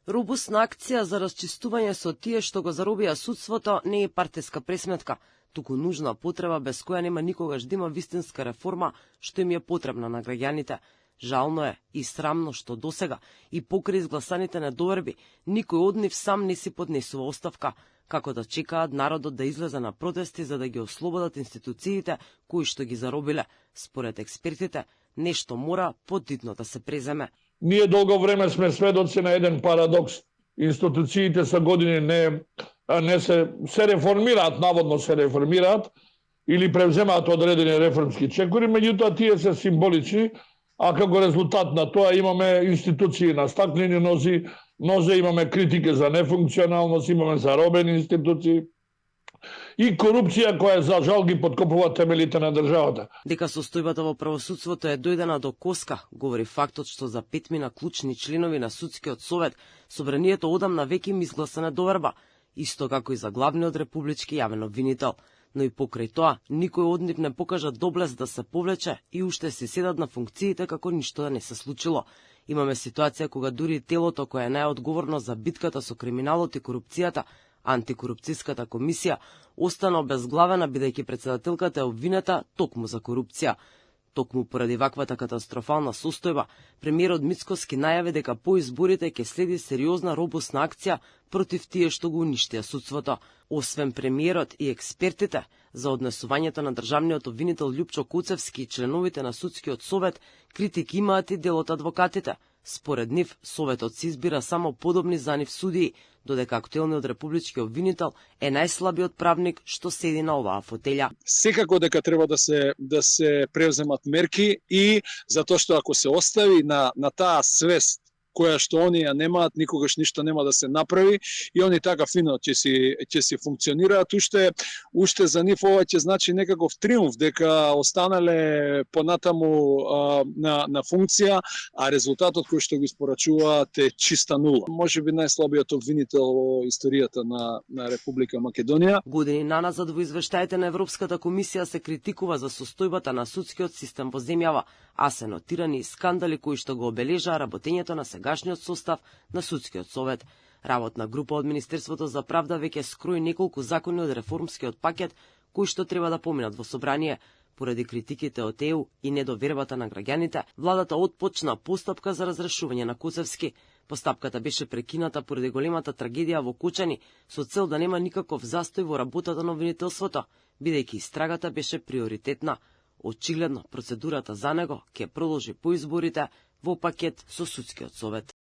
Робусна акција за расчистување со тие што го заробија судството не е партиска пресметка, туку нужна потреба без која нема никогаш да има вистинска реформа што им е потребна на граѓаните. Жално е и срамно што досега и покрај изгласаните недоверби никој од нив сам не си поднесува оставка, како да чекаат народот да излезе на протести за да ги ослободат институциите кои што ги заробиле. Според експертите, нешто мора подитно да се преземе. Ние долго време сме сведоци на еден парадокс. Институциите со години не се реформираат, наводно се реформираат или превземаат одредени реформски чекори, меѓутоа тие се символични, а како резултат на тоа имаме институции на стаклени нозе, имаме критики за нефункционалност, имаме заробени институции и корупција која за жал ги подкопува темелите на државата. Дека состојбата во правосудството е дојдена до коска, говори фактот што за 5 мина клучни членови на судскиот совет собранието одамна веќе им изгласа недоверба, исто како и за главниот републички јавен обвинител. Но и покрај тоа, никој од нив не покажа доблест да се повлече и уште се седат на функциите како ништо да не се случило. Имаме ситуација кога дури телото кое е најодговорно за битката со криминалот и корупцијата, Антикорупцијската комисија, остана обезглавена бидејќи председателката е обвинета токму за корупција. Токму поради ваквата катастрофална состојба, премиерот Мицкоски најави дека по изборите ќе следи сериозна робусна акција против тие што го уништија судството. Освен премиерот и експертите, за однесувањето на државниот обвинител Љупчо Коцевски и членовите на судскиот совет, критики имаат и дел од адвокатите. Според нив, советот се избира само подобни за нив судии, додека актуелниот републички обвинител е најслабиот правник што седи на оваа фотелја. Секако дека треба да се превземат мерки и затоа што ако се остави на таа свест која што они ја немаат, никогаш ништо нема да се направи и они така фино ќе си функционираат. Уште за нив ова ќе значи некаков триумф дека останале понатаму на функција, а резултатот кој што го испорачуваат е чиста нула. Можеби најслабиот обвинител во историјата на Република Македонија. Години наназад во извештаите на Европската комисија се критикува за состојбата на судскиот систем во земјава, а се нотирани и скандали кои што го обележаа работењето на сегашниот состав на судскиот совет. Работна група од Министерството за правда веќе скрои неколку закони од реформскиот пакет кои што треба да поминат во собрание. Поради критиките од ЕУ и недовербата на граѓаните, владата отпочна постапка за разрешување на Коцевски. Постапката беше прекината поради големата трагедија во Кочани со цел да нема никаков застој во работата на обвинителството, бидејќи истрагата беше приоритетна. Очигледно, процедурата за него ќе продолжи по изборите во пакет со судскиот совет.